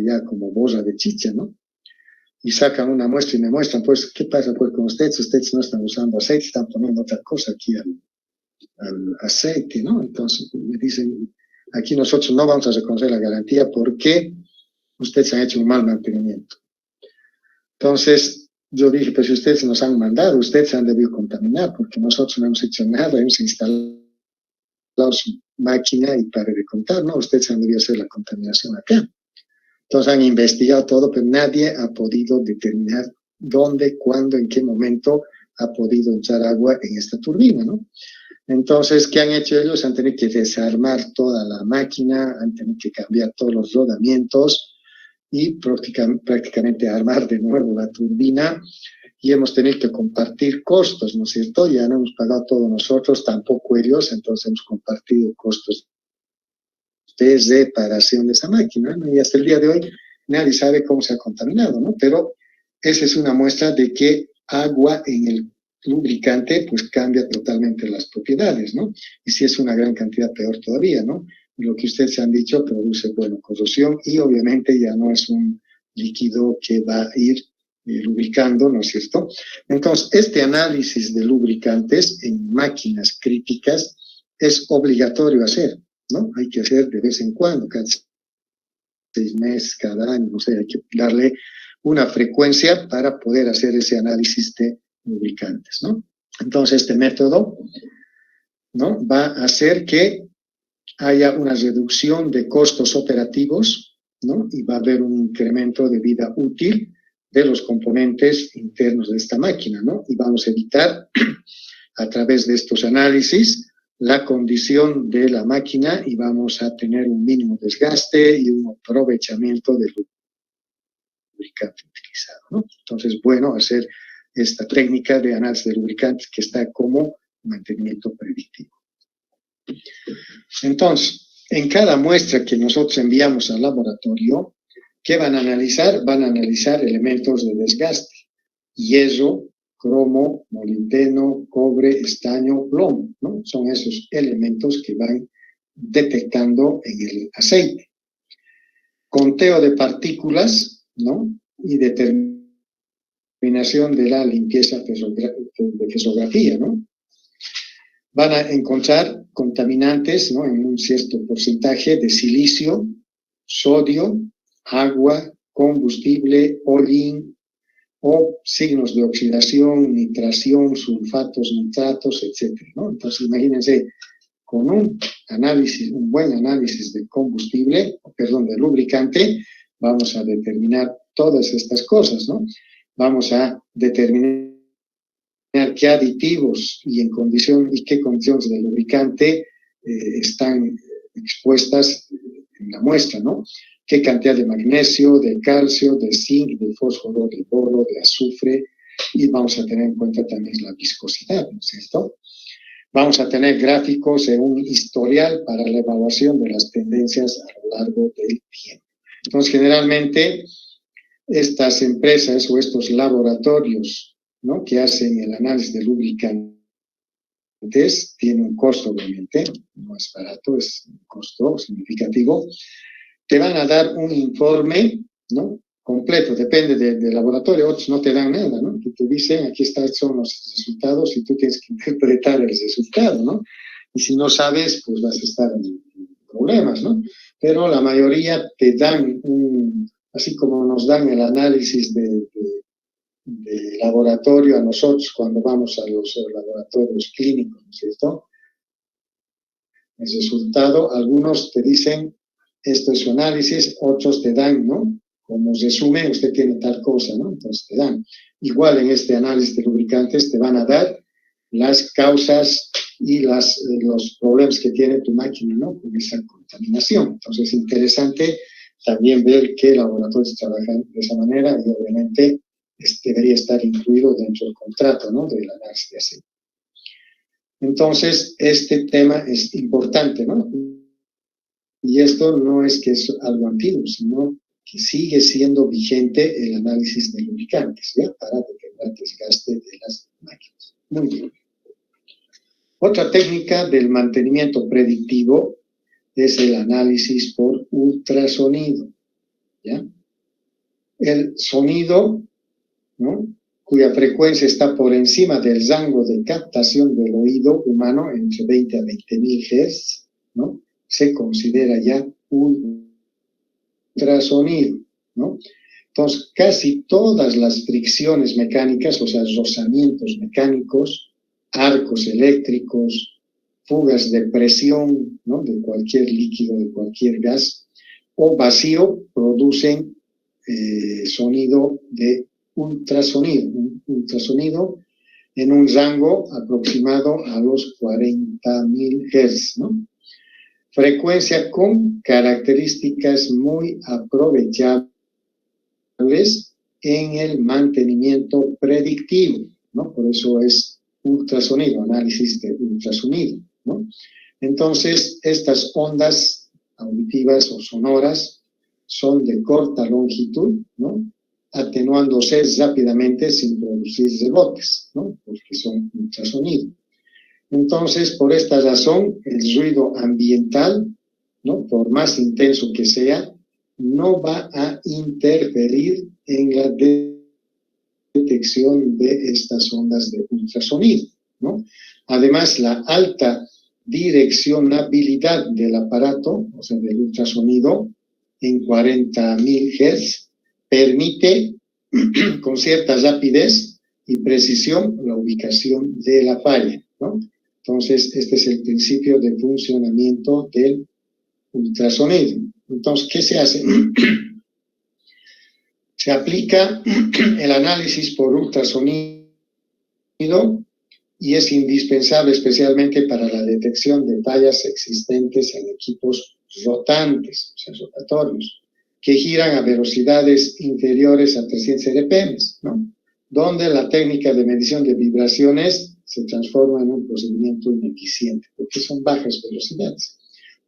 ya como borra de chicha, ¿no? Y sacan una muestra y me muestran, pues, ¿qué pasa pues con ustedes? Ustedes no están usando aceite, están poniendo otra cosa aquí al aceite, ¿no? Entonces me dicen, aquí nosotros no vamos a reconocer la garantía porque ustedes han hecho un mal mantenimiento. Entonces yo dije, pues si ustedes nos han mandado, ustedes han debido contaminar, porque nosotros no hemos hecho nada, hemos instalado su máquina y para de contar, ¿no? Ustedes han debido hacer la contaminación acá. Entonces han investigado todo, pero nadie ha podido determinar dónde, cuándo, en qué momento ha podido entrar agua en esta turbina, ¿no? Entonces, ¿qué han hecho ellos? Han tenido que desarmar toda la máquina, han tenido que cambiar todos los rodamientos y prácticamente armar de nuevo la turbina, y hemos tenido que compartir costos, ¿no es cierto? Ya no hemos pagado todos nosotros, tampoco ellos, entonces hemos compartido costos de reparación de esa máquina, ¿no? Y hasta el día de hoy nadie sabe cómo se ha contaminado, ¿no? Pero esa es una muestra de que agua en el lubricante pues cambia totalmente las propiedades, ¿no? Y si es una gran cantidad, peor todavía, ¿no? Lo que ustedes han dicho produce, bueno, corrosión y obviamente ya no es un líquido que va a ir lubricando, ¿no es cierto? Entonces, este análisis de lubricantes en máquinas críticas es obligatorio hacer, ¿no? Hay que hacer de vez en cuando, cada 6 meses, cada año, no sé, hay que darle una frecuencia para poder hacer ese análisis de lubricantes, ¿no? Entonces, este método, ¿no?, va a hacer que haya una reducción de costos operativos, ¿no? Y va a haber un incremento de vida útil de los componentes internos de esta máquina, ¿no? Y vamos a evitar, a través de estos análisis, la condición de la máquina y vamos a tener un mínimo desgaste y un aprovechamiento del lubricante utilizado, ¿no? Entonces, bueno, hacer esta técnica de análisis de lubricantes que está como mantenimiento predictivo. Entonces, en cada muestra que nosotros enviamos al laboratorio, ¿qué van a analizar? Van a analizar elementos de desgaste: hierro, cromo, molibdeno, cobre, estaño, plomo, ¿no? Son esos elementos que van detectando en el aceite. Conteo de partículas, ¿no? Y determinación de la limpieza de fesografía, ¿no? Van a encontrar contaminantes, ¿no?, en un cierto porcentaje de silicio, sodio, agua, combustible, hollín, o signos de oxidación, nitración, sulfatos, nitratos, etcétera, ¿no? Entonces, imagínense, con un buen análisis de combustible, de lubricante, vamos a determinar todas estas cosas, ¿no? Vamos a determinar qué aditivos y qué condiciones de lubricante están expuestas en la muestra, ¿no? Qué cantidad de magnesio, de calcio, de zinc, de fósforo, de boro, de azufre, y vamos a tener en cuenta también la viscosidad, ¿no es cierto? Vamos a tener gráficos de un historial para la evaluación de las tendencias a lo largo del tiempo. Entonces, generalmente, estas empresas o estos laboratorios, ¿no?, que hacen el análisis de lubricantes tienen un costo, obviamente, no es barato, es un costo significativo. Te van a dar un informe, ¿no?, completo, depende del laboratorio, otros no te dan nada, ¿no? Que te dicen, aquí son los resultados y tú tienes que interpretar el resultado, ¿no? Y si no sabes, pues vas a estar en problemas, ¿no? Pero la mayoría te dan así como nos dan el análisis de laboratorio a nosotros cuando vamos a los laboratorios clínicos, ¿no es cierto? El resultado, algunos te dicen, esto es su análisis, otros te dan, ¿no?, como resumen, usted tiene tal cosa, ¿no? Entonces te dan. Igual en este análisis de lubricantes te van a dar las causas y los problemas que tiene tu máquina, ¿no?, con esa contaminación. Entonces es interesante también ver qué laboratorios trabajan de esa manera y obviamente debería estar incluido dentro del contrato, ¿no?, del análisis de aceite. Entonces, este tema es importante, ¿no? Y esto no es que es algo antiguo, sino que sigue siendo vigente el análisis de lubricantes, ¿ya?, para determinar desgaste de las máquinas. Muy bien. Otra técnica del mantenimiento predictivo es el análisis por ultrasonido, ¿ya? el sonido, ¿no?, cuya frecuencia está por encima del rango de captación del oído humano, entre 20 a 20.000 Hz, ¿no?, se considera ya un ultrasonido, ¿no? Entonces, casi todas las fricciones mecánicas, o sea, rozamientos mecánicos, arcos eléctricos, fugas de presión, ¿no?, de cualquier líquido, de cualquier gas, o vacío, producen sonido de ultrasonido, un ultrasonido en un rango aproximado a los 40.000 Hz, ¿no? Frecuencia con características muy aprovechables en el mantenimiento predictivo, ¿no? Por eso es ultrasonido, análisis de ultrasonido, ¿no? Entonces, estas ondas auditivas o sonoras son de corta longitud, ¿no?, atenuándose rápidamente sin producir rebotes, ¿no?, porque son ultrasonido. Entonces, por esta razón, el ruido ambiental, ¿no?, por más intenso que sea, no va a interferir en la detección de estas ondas de ultrasonido, ¿no? Además, la alta direccionabilidad del aparato, o sea, del ultrasonido, en 40.000 Hz, permite con cierta rapidez y precisión la ubicación de la falla, ¿no? Entonces, este es el principio de funcionamiento del ultrasonido. Entonces, ¿qué se hace? Se aplica el análisis por ultrasonido y es indispensable especialmente para la detección de fallas existentes en equipos rotantes, o sea, rotatorios, que giran a velocidades inferiores a 300 RPM, ¿no?, donde la técnica de medición de vibraciones se transforma en un procedimiento ineficiente, porque son bajas velocidades.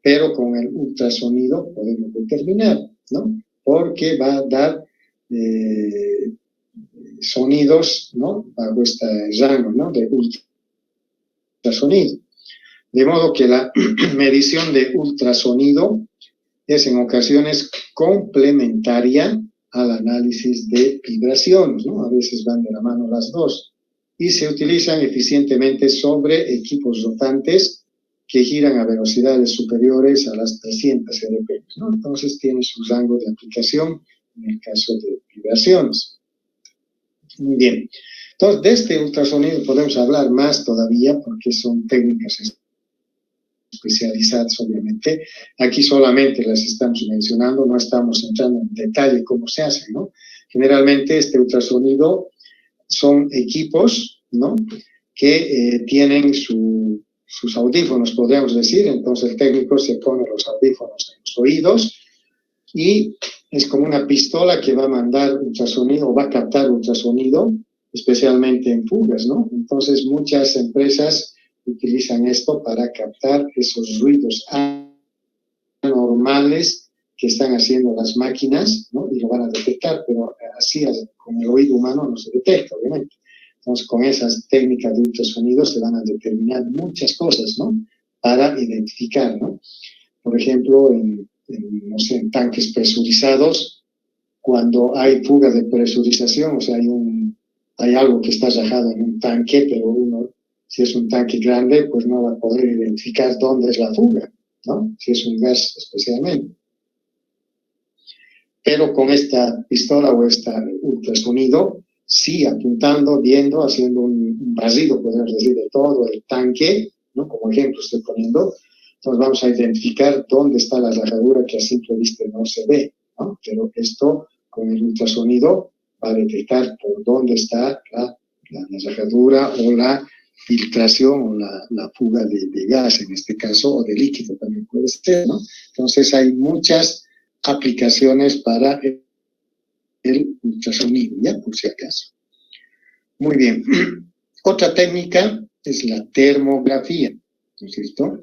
Pero con el ultrasonido podemos determinar, ¿no?, porque va a dar sonidos, ¿no?, bajo este rango, ¿no?, de ultrasonido. De modo que la medición de ultrasonido es en ocasiones complementaria al análisis de vibraciones, ¿no? A veces van de la mano las dos. Y se utilizan eficientemente sobre equipos rotantes que giran a velocidades superiores a las 300 RPM, ¿no? Entonces tiene su rango de aplicación en el caso de vibraciones. Muy bien. Entonces, de este ultrasonido podemos hablar más todavía porque son técnicas especializadas, obviamente. Aquí solamente las estamos mencionando, no estamos entrando en detalle cómo se hace, ¿no? Generalmente este ultrasonido son equipos, ¿no?, que tienen sus audífonos, podríamos decir. Entonces el técnico se pone los audífonos en los oídos y es como una pistola que va a mandar ultrasonido o va a captar ultrasonido, especialmente en fugas, ¿no? Entonces muchas empresas utilizan esto para captar esos ruidos anormales que están haciendo las máquinas, ¿no?, y lo van a detectar, pero así con el oído humano no se detecta, obviamente. Entonces, con esas técnicas de ultrasonido se van a determinar muchas cosas, ¿no?, para identificar, ¿no? Por ejemplo, no sé, en tanques presurizados, cuando hay fuga de presurización, o sea, hay algo que está rajado en un tanque, pero si es un tanque grande, pues no va a poder identificar dónde es la fuga, ¿no?, si es un gas especialmente. Pero con esta pistola o este ultrasonido, sí, apuntando, viendo, haciendo un barrido, podemos decir, de todo el tanque, ¿no?, como ejemplo estoy poniendo. Entonces vamos a identificar dónde está la rajadura que a simple vista no se ve, ¿no? Pero esto, con el ultrasonido, va a detectar por dónde está la rajadura o la filtración o la fuga de gas, en este caso, o de líquido también puede ser, ¿no? Entonces hay muchas aplicaciones para el ultrasonido, ya, por si acaso. Muy bien. Otra técnica es la termografía, ¿no es cierto?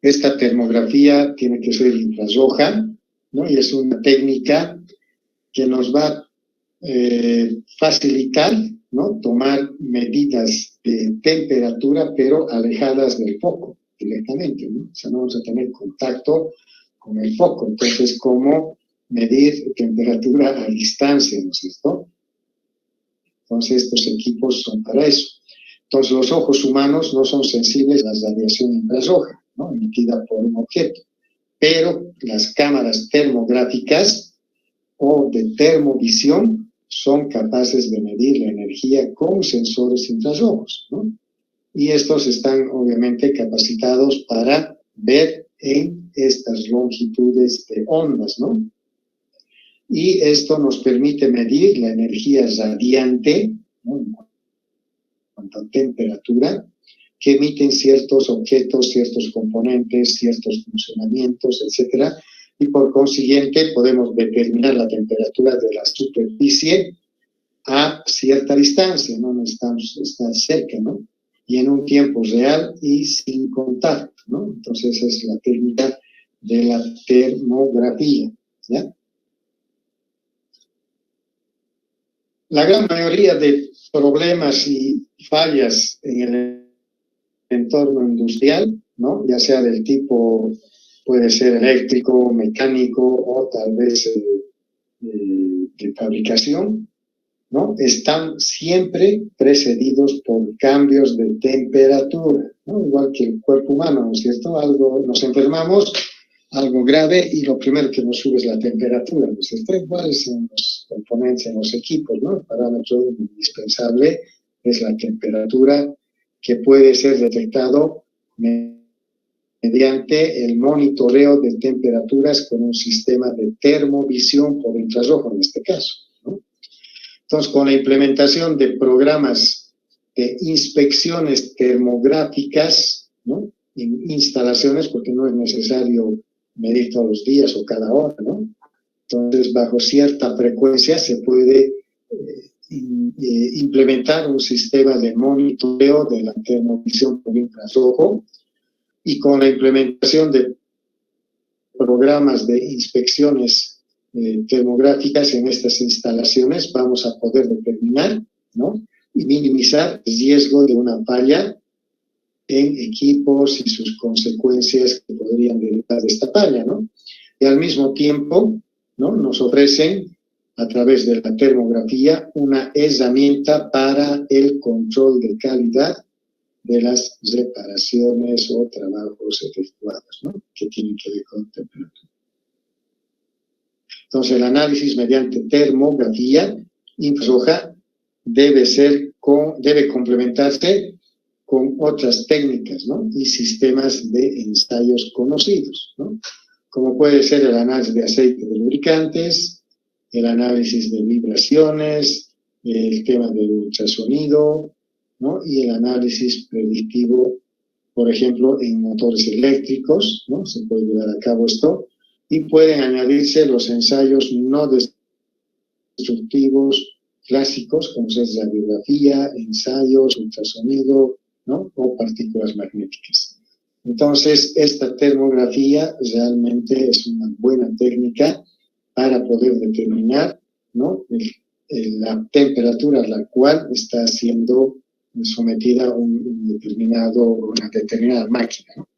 Esta termografía tiene que ser infrarroja, ¿no?, y es una técnica que nos va a facilitar, ¿no?, tomar medidas de temperatura, pero alejadas del foco directamente, ¿no? O sea, no vamos a tener contacto con el foco. Entonces, como medir temperatura a distancia, ¿no es cierto? Entonces, estos equipos son para eso. Entonces, los ojos humanos no son sensibles a la radiación infrarroja, ¿no?, emitida por un objeto, pero las cámaras termográficas o de termovisión son capaces de medir la energía con sensores infrarrojos, ¿no? Y estos están obviamente capacitados para ver en estas longitudes de ondas, ¿no? Y esto nos permite medir la energía radiante, ¿no?, en cuanto a temperatura, que emiten ciertos objetos, ciertos componentes, ciertos funcionamientos, etcétera, y por consiguiente podemos determinar la temperatura de la superficie a cierta distancia, no necesitamos estar cerca, ¿no?, y en un tiempo real y sin contacto, ¿no? Entonces esa es la técnica de la termografía, ¿ya? La gran mayoría de problemas y fallas en el entorno industrial, ¿no?, ya sea del tipo, puede ser eléctrico, mecánico o tal vez de fabricación, ¿no?, están siempre precedidos por cambios de temperatura, ¿no?, igual que el cuerpo humano, ¿no es cierto? Algo, nos enfermamos, algo grave, y lo primero que nos sube es la temperatura, ¿no es cierto? Iguales en los componentes, en los equipos, ¿no? El parámetro indispensable es la temperatura, que puede ser detectado mediante el monitoreo de temperaturas con un sistema de termovisión por infrarrojo, en este caso, ¿no? Entonces, con la implementación de programas de inspecciones termográficas, ¿no?, en instalaciones, porque no es necesario medir todos los días o cada hora, ¿no? Entonces, bajo cierta frecuencia se puede implementar un sistema de monitoreo de la termovisión por infrarrojo, y con la implementación de programas de inspecciones termográficas en estas instalaciones vamos a poder determinar, ¿no?, y minimizar el riesgo de una falla en equipos y sus consecuencias que podrían derivar de esta falla, ¿no? Y al mismo tiempo, ¿no?, nos ofrecen a través de la termografía una herramienta para el control de calidad de las reparaciones o trabajos efectuados, ¿no?, que tienen que ver con temperatura. Entonces, el análisis mediante termografía infrarroja debe complementarse con otras técnicas, ¿no?, y sistemas de ensayos conocidos, ¿no?, como puede ser el análisis de aceite de lubricantes, el análisis de vibraciones, el tema del ultrasonido, ¿no?, y el análisis predictivo, por ejemplo, en motores eléctricos, ¿no?, se puede llevar a cabo esto, y pueden añadirse los ensayos no destructivos clásicos, como es la radiografía, ensayos, ultrasonido, ¿no?, o partículas magnéticas. Entonces, esta termografía realmente es una buena técnica para poder determinar, ¿no?, la temperatura a la cual está siendo sometida una determinada máquina, ¿no?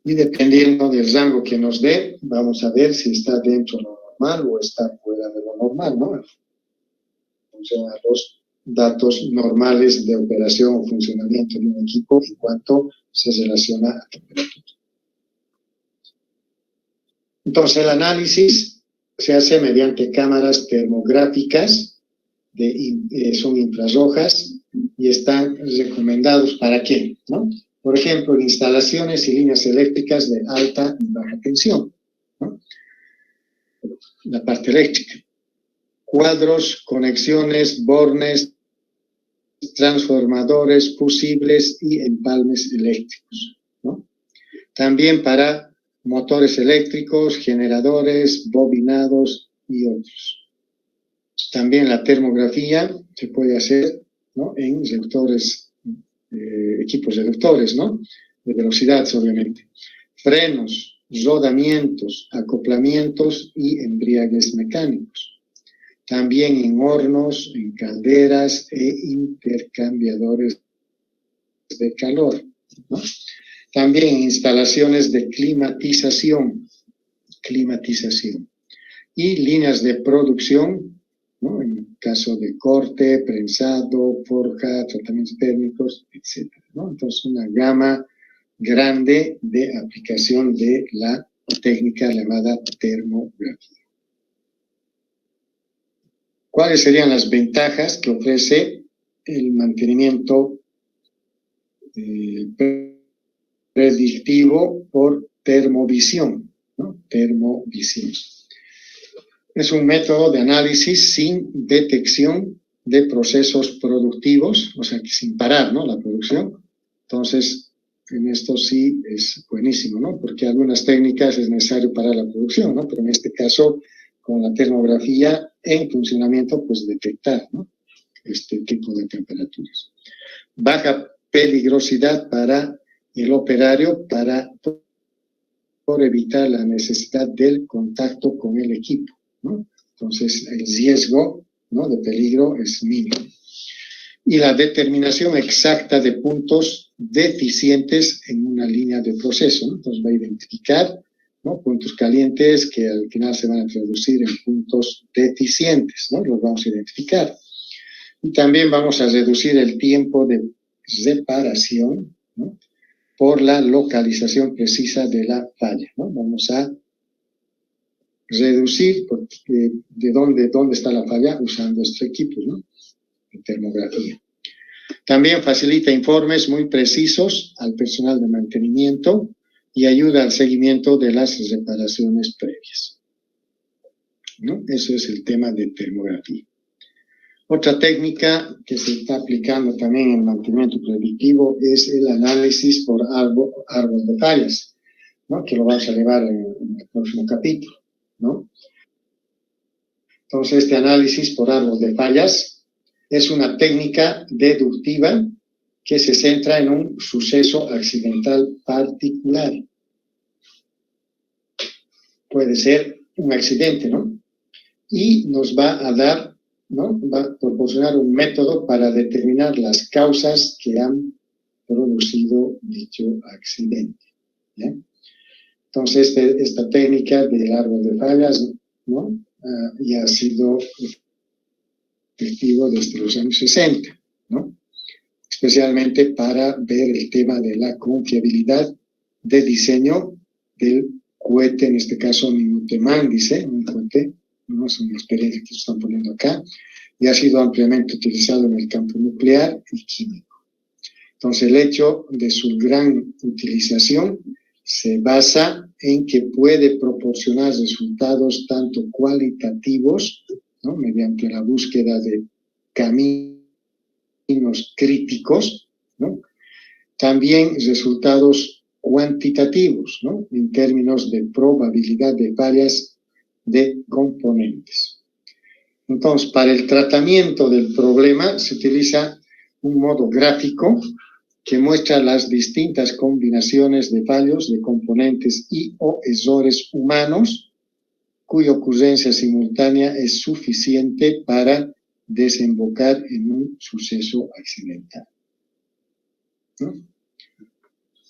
Y dependiendo del rango que nos dé, vamos a ver si está dentro de lo normal o está fuera de lo normal, ¿no?, en función a los datos normales de operación o funcionamiento de un equipo en cuanto se relaciona a temperatura. Entonces, el análisis se hace mediante cámaras termográficas, son infrarrojas, y están recomendados ¿para qué?, ¿no? Por ejemplo, en instalaciones y líneas eléctricas de alta y baja tensión, ¿no?, la parte eléctrica. Cuadros, conexiones, bornes, transformadores, fusibles y empalmes eléctricos, ¿no? También para motores eléctricos, generadores, bobinados y otros. También la termografía se puede hacer, ¿no?, en reductores, equipos reductores, ¿no?, de velocidades, obviamente. Frenos, rodamientos, acoplamientos y embriagues mecánicos. También en hornos, en calderas e intercambiadores de calor, ¿no? También en instalaciones de climatización, climatización. Y líneas de producción, ¿no? En caso de corte, prensado, forja, tratamientos térmicos, etc., ¿no? Entonces, una gama grande de aplicación de la técnica llamada termografía. ¿Cuáles serían las ventajas que ofrece el mantenimiento predictivo por termovisión, ¿no? Termovisión. Es un método de análisis sin detección de procesos productivos, o sea, que sin parar, ¿no? La producción. Entonces, en esto sí es buenísimo, ¿no? Porque algunas técnicas es necesario parar la producción, ¿no? Pero en este caso, con la termografía en funcionamiento, pues detectar, ¿no? Este tipo de temperaturas. Baja peligrosidad para el operario por evitar la necesidad del contacto con el equipo, ¿no? Entonces, el riesgo, ¿no?, de peligro es mínimo. Y la determinación exacta de puntos deficientes en una línea de proceso, ¿no? Entonces, va a identificar, ¿no?, puntos calientes que al final se van a traducir en puntos deficientes, ¿no? Los vamos a identificar. Y también vamos a reducir el tiempo de reparación, ¿no?, por la localización precisa de la falla, ¿no? Vamos a reducir de dónde está la falla usando estos equipos, ¿no?, de termografía. También facilita informes muy precisos al personal de mantenimiento y ayuda al seguimiento de las reparaciones previas, ¿no? Eso es el tema de termografía. Otra técnica que se está aplicando también en el mantenimiento predictivo es el análisis por árbol de fallas, ¿no?, que lo vamos a llevar en el próximo capítulo, ¿no? Entonces, este análisis por árbol de fallas es una técnica deductiva que se centra en un suceso accidental particular. Puede ser un accidente, ¿no? Y nos va a dar, ¿no?, va a proporcionar un método para determinar las causas que han producido dicho accidente, ¿ya? Entonces, esta técnica del árbol de fallas, ¿no?, ya ha sido efectivo desde los años 60, ¿no?, especialmente para ver el tema de la confiabilidad de diseño del cohete, en este caso Minuteman, dice, un cohete, ¿no?, es una experiencia que están poniendo acá, y ha sido ampliamente utilizado en el campo nuclear y químico. Entonces, el hecho de su gran utilización se basa en que puede proporcionar resultados tanto cualitativos, ¿no?, mediante la búsqueda de caminos críticos, ¿no?, también resultados cuantitativos, ¿no?, en términos de probabilidad de fallas de componentes. Entonces, para el tratamiento del problema se utiliza un modo gráfico que muestra las distintas combinaciones de fallos de componentes y o errores humanos cuya ocurrencia simultánea es suficiente para desembocar en un suceso accidental, ¿no?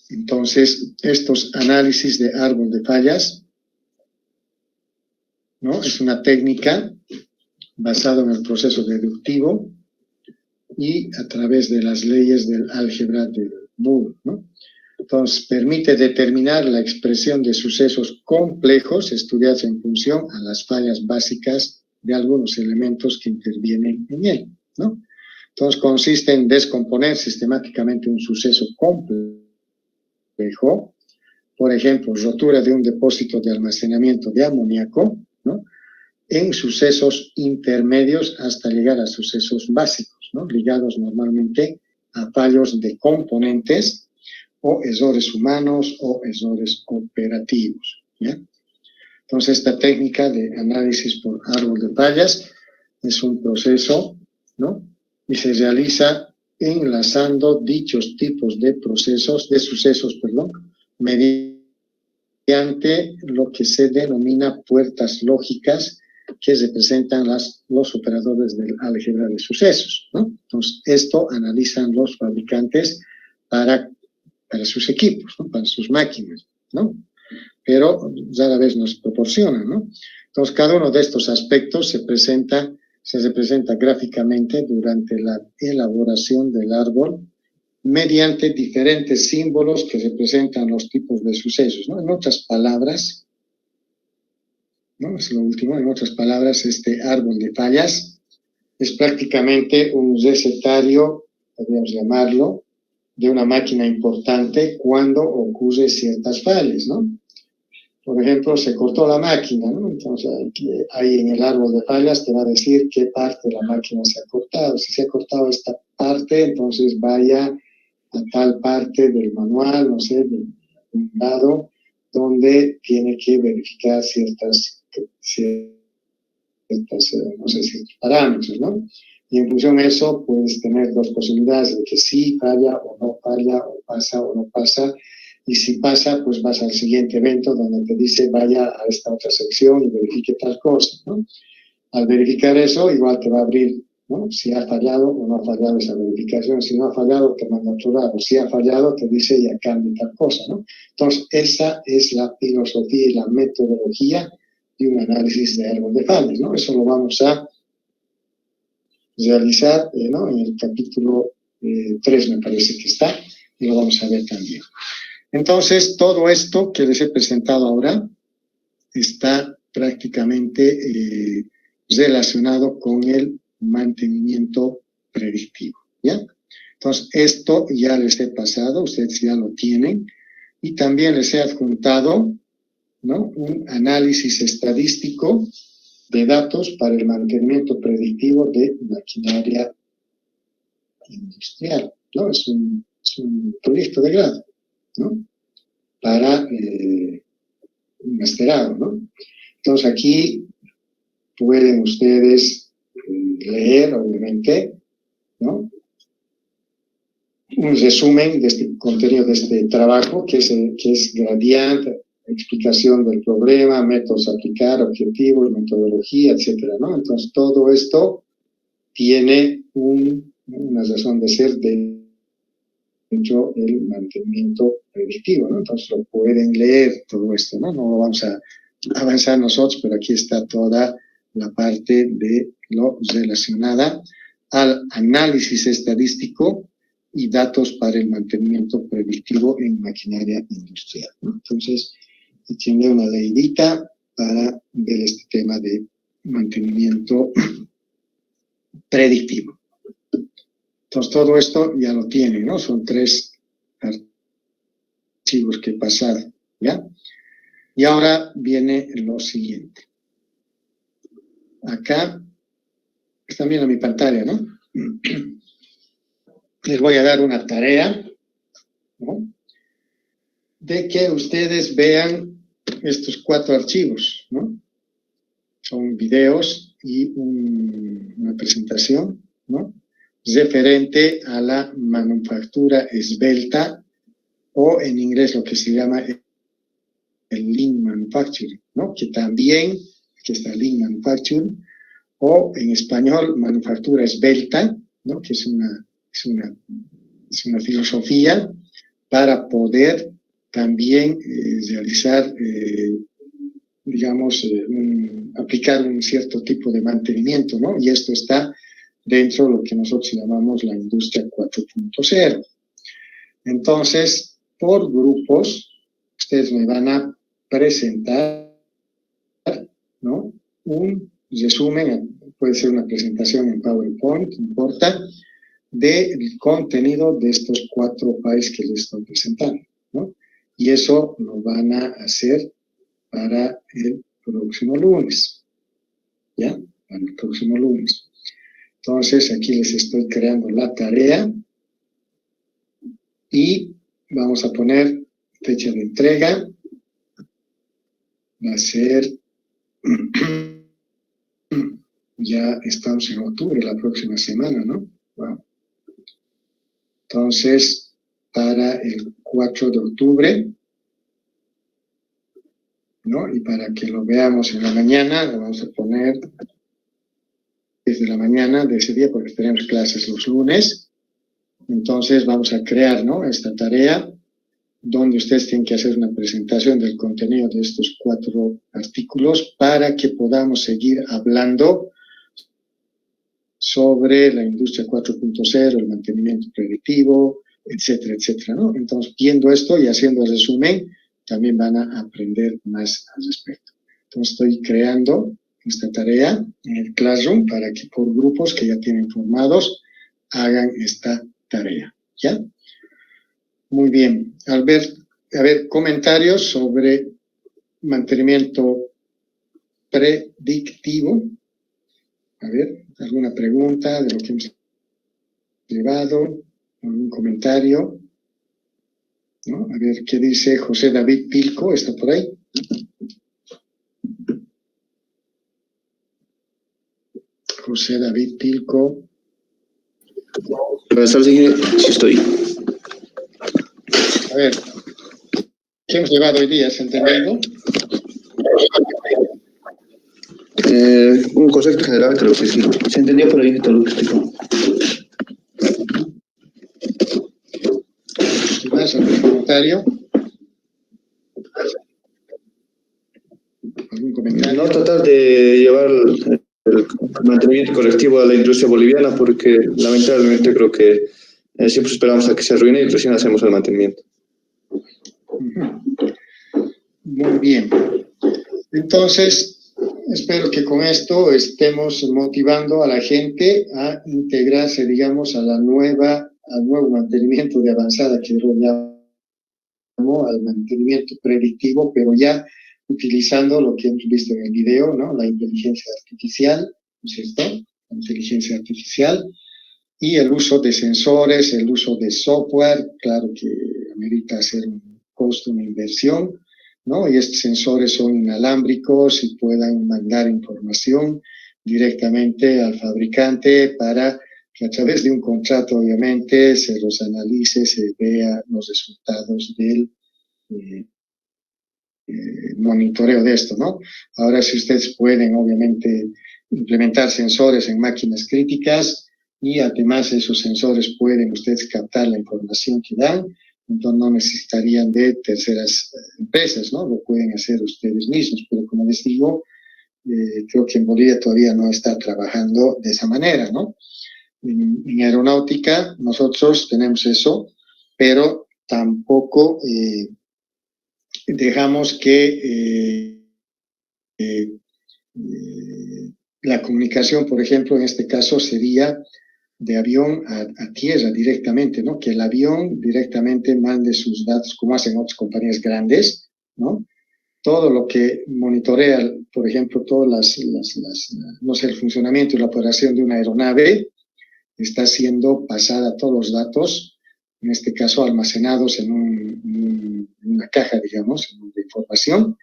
Entonces, estos análisis de árbol de fallas, ¿no?, es una técnica basada en el proceso deductivo y a través de las leyes del álgebra de Boole, ¿no? Entonces, permite determinar la expresión de sucesos complejos estudiados en función a las fallas básicas de algunos elementos que intervienen en él, ¿no? Entonces, consiste en descomponer sistemáticamente un suceso complejo, por ejemplo, rotura de un depósito de almacenamiento de amoníaco, ¿no?, en sucesos intermedios hasta llegar a sucesos básicos, ¿no?, ligados normalmente a fallos de componentes o errores humanos o errores operativos, ¿ya? Entonces, esta técnica de análisis por árbol de fallas es un proceso, ¿no?, y se realiza enlazando dichos tipos de sucesos, mediante lo que se denomina puertas lógicas que representan los operadores del álgebra de sucesos, ¿no? Entonces, esto analizan los fabricantes para sus equipos, ¿no?, para sus máquinas, ¿no? pero rara vez nos proporcionan, ¿no? Entonces, cada uno de estos aspectos se representa gráficamente durante la elaboración del árbol mediante diferentes símbolos que representan los tipos de sucesos, ¿no? En otras palabras, ¿no? Es lo último, en otras palabras, este árbol de fallas es prácticamente un recetario, podríamos llamarlo, de una máquina importante cuando ocurre ciertas fallas, ¿no? Por ejemplo, se cortó la máquina, ¿no? Entonces, ahí en el árbol de fallas te va a decir qué parte de la máquina se ha cortado. Si se ha cortado esta parte, entonces vaya a tal parte del manual, no sé, de un lado, donde tiene que verificar ciertos parámetros, ¿no? Y en función de eso puedes tener dos posibilidades de que sí falla o no falla, o pasa o no pasa. Y si pasa, pues vas al siguiente evento donde te dice vaya a esta otra sección y verifique tal cosa, ¿no? Al verificar eso, igual te va a abrir, ¿no? Si ha fallado o no ha fallado esa verificación. Si no ha fallado, te manda a otro lado. Si ha fallado, te dice ya cambia tal cosa, ¿no? Entonces, esa es la filosofía y la metodología de un análisis de árbol de fallas, ¿no? Eso lo vamos a realizar, ¿no? En el capítulo 3, me parece que está, y lo vamos a ver también. Entonces, todo esto que les he presentado ahora está prácticamente relacionado con el mantenimiento predictivo, ¿ya? Entonces, esto ya les he pasado, ustedes ya lo tienen, y también les he adjuntado, ¿no? Un análisis estadístico de datos para el mantenimiento predictivo de maquinaria industrial, ¿no? Es un proyecto de grado, ¿no? Para un masterado, ¿no? Entonces aquí pueden ustedes leer, obviamente, ¿no? Un resumen de este contenido de este trabajo, que es Gradient, explicación del problema, métodos a aplicar, objetivos, metodología, etcétera, ¿no? Entonces todo esto tiene una razón de ser dentro del mantenimiento predictivo, ¿no? Entonces lo pueden leer todo esto, ¿no? No lo vamos a avanzar nosotros, pero aquí está toda la parte de lo relacionada al análisis estadístico y datos para el mantenimiento predictivo en maquinaria industrial, ¿no? Entonces, tiene una leidita para ver este tema de mantenimiento predictivo. Entonces, todo esto ya lo tienen, ¿no? Son 3 archivos que pasar, ¿ya? Y ahora viene lo siguiente. Acá están viendo mi pantalla, ¿no? Les voy a dar una tarea, ¿no? De que ustedes vean estos 4 archivos, ¿no? Son videos y una presentación, ¿no? Referente a la manufactura esbelta, o en inglés lo que se llama el Lean Manufacturing, ¿no? Que también, aquí está Lean Manufacturing, o en español, manufactura esbelta, ¿no? Que es una filosofía para poder también realizar, digamos, aplicar un cierto tipo de mantenimiento, ¿no? Y esto está dentro de lo que nosotros llamamos la industria 4.0. Entonces, por grupos, ustedes me van a presentar, ¿no? Un resumen, puede ser una presentación en PowerPoint, no importa, del contenido de estos 4 files que les estoy presentando, ¿no? Y eso lo van a hacer para el próximo lunes, ¿ya? Para el próximo lunes. Entonces, aquí les estoy creando la tarea y vamos a poner fecha de entrega. Va a ser, ya estamos en octubre, la próxima semana, ¿no? Wow. Entonces, para el 4 de octubre, ¿no? Y para que lo veamos en la mañana, lo vamos a poner desde la mañana de ese día, porque tenemos clases los lunes. Entonces, vamos a crear, ¿no? Esta tarea donde ustedes tienen que hacer una presentación del contenido de estos 4 artículos para que podamos seguir hablando sobre la industria 4.0, el mantenimiento predictivo, etcétera, etcétera, ¿no? Entonces, viendo esto y haciendo el resumen, también van a aprender más al respecto. Entonces, estoy creando esta tarea en el Classroom para que por grupos que ya tienen formados hagan esta tarea, ¿ya? Muy bien. A ver, comentarios sobre mantenimiento predictivo. A ver, ¿alguna pregunta de lo que hemos llevado? ¿Algún comentario? ¿No? A ver, ¿qué dice José David Pilco? ¿Está por ahí? José David Pilco. Buenas tardes, sí estoy. A ver, ¿qué hemos llevado hoy día? ¿Se ha entendido? Un concepto general, creo que sí. Se entendió por ahí todo lo que explicó. ¿Más algún comentario? ¿Algún comentario? No tratar de llevar el mantenimiento colectivo a la industria boliviana, porque lamentablemente creo que siempre esperamos a que se arruine y recién hacemos el mantenimiento. Muy bien. Entonces, espero que con esto estemos motivando a la gente a integrarse, digamos, al nuevo mantenimiento de avanzada que yo llamo al mantenimiento predictivo, pero ya utilizando lo que hemos visto en el video, ¿no? La inteligencia artificial, ¿no es cierto? La inteligencia artificial y el uso de sensores, el uso de software, claro que amerita hacer un costo, una inversión, ¿no? Y estos sensores son inalámbricos y puedan mandar información directamente al fabricante para que a través de un contrato, obviamente, se los analice, se vea los resultados del monitoreo de esto, ¿no? Ahora, si ustedes pueden, obviamente, implementar sensores en máquinas críticas y además esos sensores pueden ustedes captar la información que dan, entonces no necesitarían de terceras empresas, ¿no? Lo pueden hacer ustedes mismos, pero como les digo, creo que en Bolivia todavía no está trabajando de esa manera, ¿no? En aeronáutica nosotros tenemos eso, pero tampoco dejamos que la comunicación, por ejemplo, en este caso sería de avión a tierra directamente, ¿no? Que el avión directamente mande sus datos, como hacen otras compañías grandes, ¿no? Todo lo que monitorea, por ejemplo, todas no sé, el funcionamiento y la operación de una aeronave, está siendo pasada todos los datos, en este caso almacenados en una caja, digamos, de información,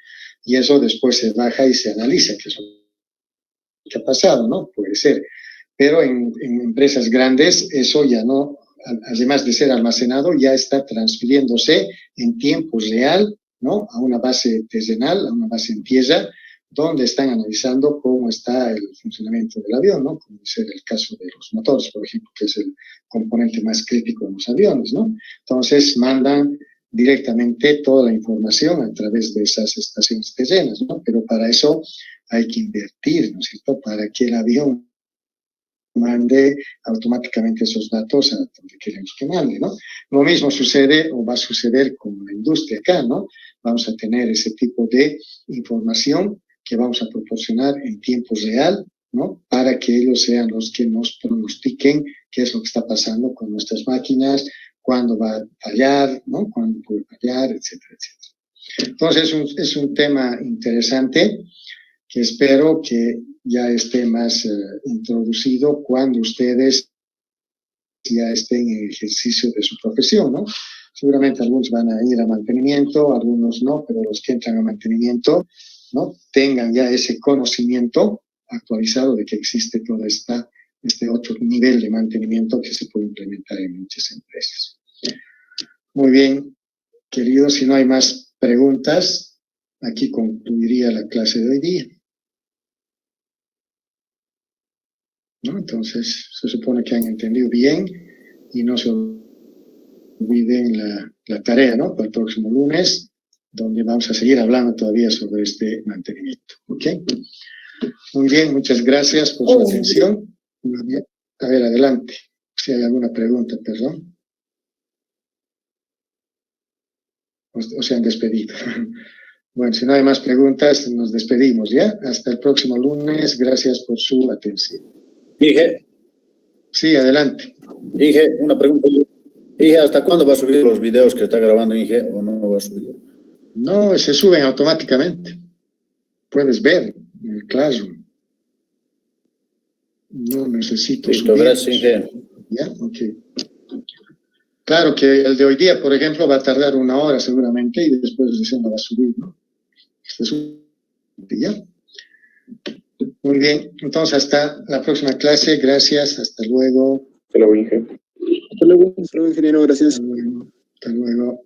y eso después se baja y se analiza, que es lo que ha pasado, ¿no? Puede ser. Pero en empresas grandes eso ya no, además de ser almacenado, ya está transfiriéndose en tiempo real, ¿no? A una base terrenal, a una base en tierra, donde están analizando cómo está el funcionamiento del avión, ¿no? Como es el caso de los motores, por ejemplo, que es el componente más crítico de los aviones, ¿no? Entonces mandan directamente toda la información a través de esas estaciones terrenas, ¿no? Pero para eso hay que invertir, ¿no es cierto? Para que el avión mande automáticamente esos datos a donde queremos que mande, ¿no? Lo mismo sucede o va a suceder con la industria acá, ¿no? Vamos a tener ese tipo de información que vamos a proporcionar en tiempo real, ¿no? Para que ellos sean los que nos pronostiquen qué es lo que está pasando con nuestras máquinas, cuándo va a fallar, ¿no? Cuándo puede fallar, etcétera, etcétera. Entonces es un tema interesante que espero que ya esté más introducido cuando ustedes ya estén en ejercicio de su profesión, ¿no? Seguramente algunos van a ir a mantenimiento, algunos no, pero los que entran a mantenimiento, ¿no? Tengan ya ese conocimiento actualizado de que existe todo este otro nivel de mantenimiento que se puede implementar en muchas empresas. Muy bien, queridos, si no hay más preguntas, aquí concluiría la clase de hoy día. ¿No? Entonces, se supone que han entendido bien y no se olviden la tarea, ¿no? Para el próximo lunes, donde vamos a seguir hablando todavía sobre este mantenimiento. ¿Ok? Muy bien, muchas gracias por su atención. Muy bien. A ver, adelante. Si hay alguna pregunta, perdón. O se han despedido. Bueno, si no hay más preguntas, nos despedimos, ¿ya? Hasta el próximo lunes. Gracias por su atención. Inge, Sí, adelante. Inge, una pregunta. Inge, ¿hasta cuándo va a subir los videos que está grabando Inge o no va a subir? No, se suben automáticamente. Puedes ver en el Classroom. No necesito Listo, subir. gracias, Inge. ¿Ya? Ok. Claro que el de hoy día, por ejemplo, va a tardar 1 hora seguramente y después recién lo va a subir, ¿no? ¿Ya? Muy bien. Entonces, hasta la próxima clase. Gracias. Hasta luego. Hasta luego, Inge. Hasta luego, ingeniero, gracias. Hasta luego. Hasta luego.